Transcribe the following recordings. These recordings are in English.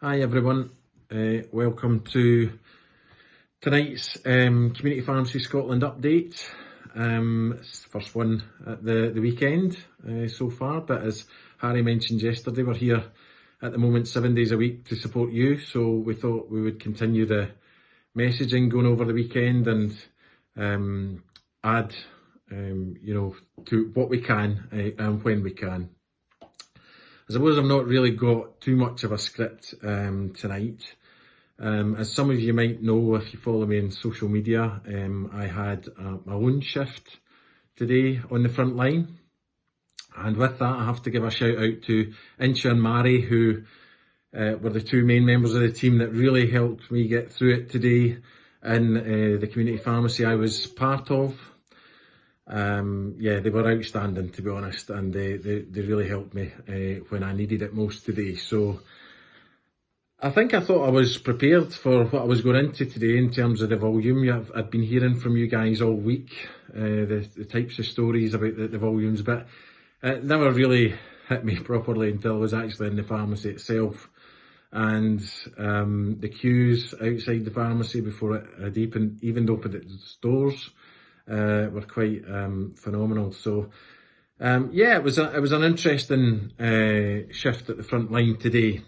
Hi everyone, welcome to tonight's Community Pharmacy Scotland update. It's the first one at the weekend so far, but as Harry mentioned yesterday, we're here at the moment 7 days a week to support you, so we thought we would continue the messaging going over the weekend and add to what we can and when we can. I suppose I've not really got too much of a script tonight. As some of you might know if you follow me on social media, I had my own shift today on the front line. And with that, I have to give a shout out to Insha and Mari, who were the two main members of the team that really helped me get through it today in the community pharmacy I was part of. They were outstanding, to be honest, and they really helped me when I needed it most today. So I thought I was prepared for what I was going into today in terms of the volume. I'd been hearing from you guys all week, the types of stories about the volumes, but it never really hit me properly until I was actually in the pharmacy itself. And the queues outside the pharmacy before it even opened its doors were quite phenomenal. So it was an interesting shift at the front line today.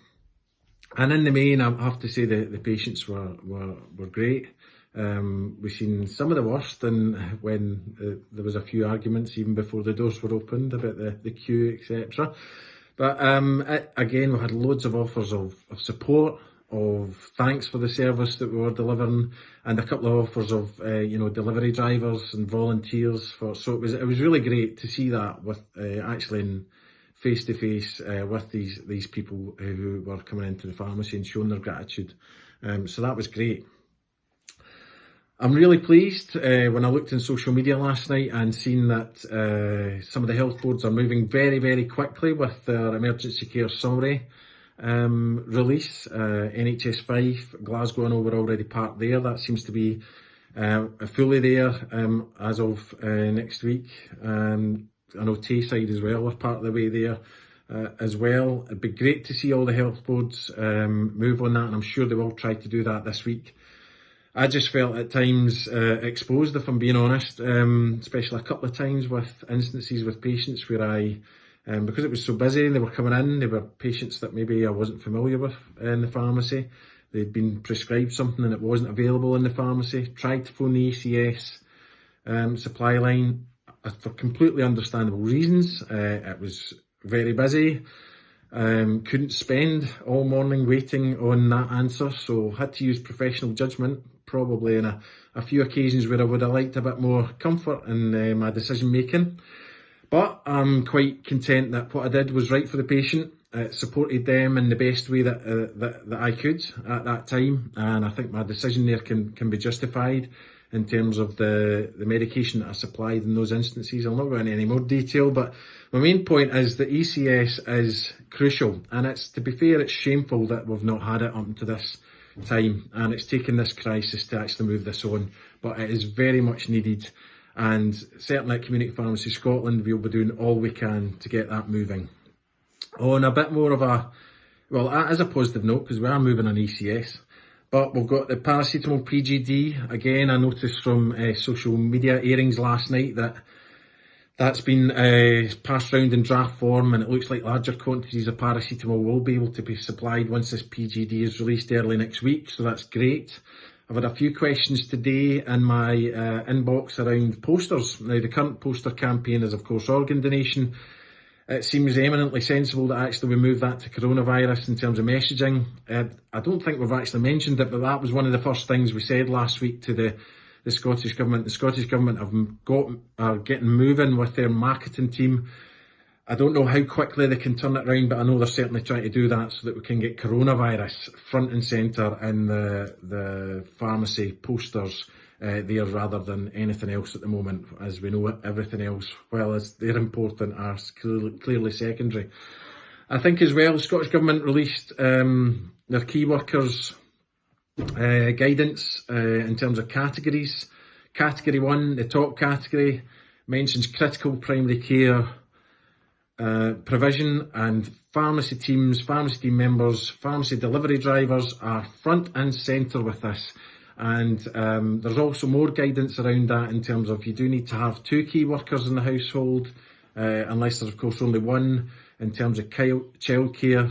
And in the main, I have to say the patients were great. We've seen some of the worst, and when there was a few arguments even before the doors were opened about the queue, etc. But again, we had loads of offers of support, of thanks for the service that we were delivering, and a couple of offers of delivery drivers and volunteers so it was really great to see that with actually in face to face with these people who were coming into the pharmacy and showing their gratitude. So that was great. I'm really pleased when I looked in social media last night and seen that some of the health boards are moving very, very quickly with their emergency care summary release. NHS 5, Glasgow, I know we're already part there. That seems to be fully there as of next week. I know Tayside as well are part of the way there as well. It'd be great to see all the health boards move on that, and I'm sure they will try to do that this week. I just felt at times exposed, if I'm being honest, especially a couple of times with instances with patients where because it was so busy and they were coming in, they were patients that maybe I wasn't familiar with in the pharmacy. They'd been prescribed something and it wasn't available in the pharmacy. Tried to phone the ECS supply line for completely understandable reasons. It was very busy. Couldn't spend all morning waiting on that answer, so had to use professional judgment, probably in a few occasions where I would have liked a bit more comfort in my decision making. But I'm quite content that what I did was right for the patient. It supported them in the best way that I could at that time, and I think my decision there can be justified in terms of the medication that I supplied in those instances. I'll not go into any more detail, but my main point is that ECS is crucial, and to be fair, it's shameful that we've not had it up to this time, and it's taken this crisis to actually move this on, but it is very much needed. And certainly at Community Pharmacy Scotland, we'll be doing all we can to get that moving. On a bit more of as a positive note, because we are moving on ECS, but we've got the paracetamol PGD. Again, I noticed from social media airings last night that's been passed round in draft form, and it looks like larger quantities of paracetamol will be able to be supplied once this PGD is released early next week, so that's great. I've had a few questions today in my inbox around posters. Now, the current poster campaign is, of course, organ donation. It seems eminently sensible that actually we move that to coronavirus in terms of messaging. I don't think we've actually mentioned it, but that was one of the first things we said last week to the Scottish Government. The Scottish Government are getting moving with their marketing team. I don't know how quickly they can turn it around, but I know they're certainly trying to do that so that we can get coronavirus front and centre in the pharmacy posters there rather than anything else at the moment. As we know, everything else, while as they're important, are clearly secondary. I think as well, the Scottish Government released their key workers guidance in terms of categories. Category 1, the top category, mentions critical primary care provision, and pharmacy teams, pharmacy team members, pharmacy delivery drivers are front and centre with this. And there's also more guidance around that in terms of you do need to have 2 key workers in the household, unless there's of course only one, in terms of childcare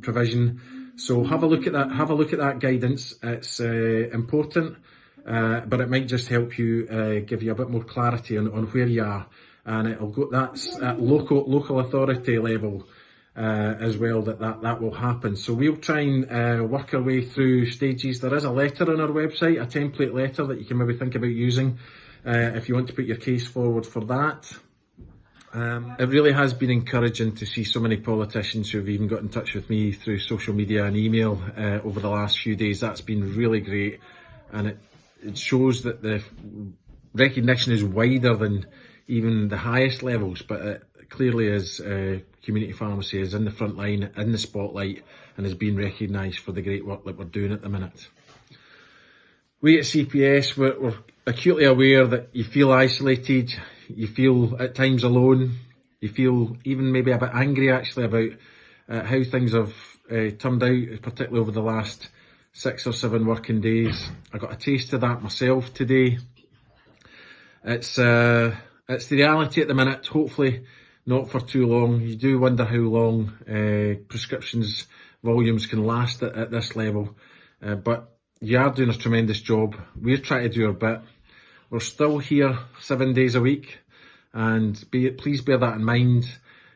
provision. So have a look at that. Have a look at that guidance. It's important, but it might just help you give you a bit more clarity on where you are, and it'll go. That's at local authority level. As well, that will happen. So we'll try and work our way through stages. There is a letter on our website, a template letter that you can maybe think about using if you want to put your case forward for that. It really has been encouraging to see so many politicians who have even got in touch with me through social media and email over the last few days. That's been really great, and it shows that the recognition is wider than even the highest levels, but it clearly is community pharmacy is in the front line, in the spotlight, and is being recognised for the great work that we're doing at the minute. We at CPS, we're acutely aware that you feel isolated, you feel at times alone, you feel even maybe a bit angry actually about how things have turned out, particularly over the last 6 or 7 working days. I got a taste of that myself today. It's the reality at the minute, hopefully not for too long. You do wonder how long prescriptions volumes can last at this level, but you are doing a tremendous job. We're trying to do our bit. We're still here 7 days a week, and please bear that in mind.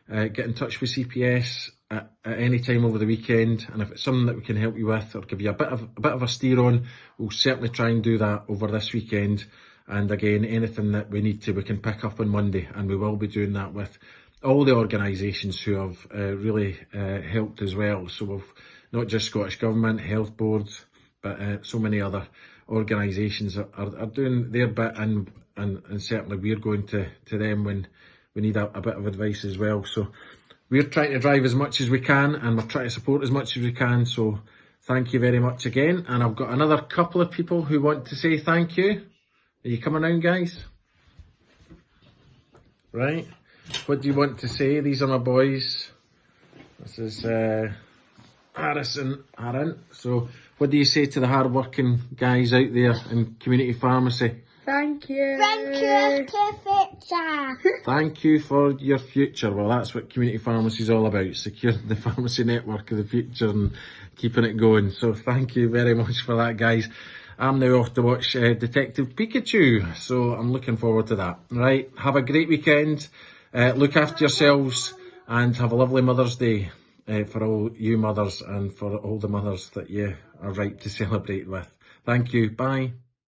Get in touch with CPS at any time over the weekend, and if it's something that we can help you with or give you a bit of a steer on, we'll certainly try and do that over this weekend. And again, anything that we need to, we can pick up on Monday, and we will be doing that with all the organisations who have really helped as well. So we've not just Scottish Government, health boards, but so many other organisations are doing their bit, and certainly we're going to them when we need a bit of advice as well. So we're trying to drive as much as we can, and we're trying to support as much as we can. So thank you very much again. And I've got another couple of people who want to say thank you. Are you coming around, guys? Right. What do you want to say? These are my boys. This is Harrison, Aaron. So what do you say to the hard-working guys out there in community pharmacy? Thank you. Thank you for future. Thank you for your future. Well, that's what community pharmacy is all about, securing the pharmacy network of the future and keeping it going. So thank you very much for that, guys. I'm now off to watch Detective Pikachu, so I'm looking forward to that. Right, have a great weekend, look after yourselves, and have a lovely Mother's Day for all you mothers and for all the mothers that you are right to celebrate with. Thank you, bye.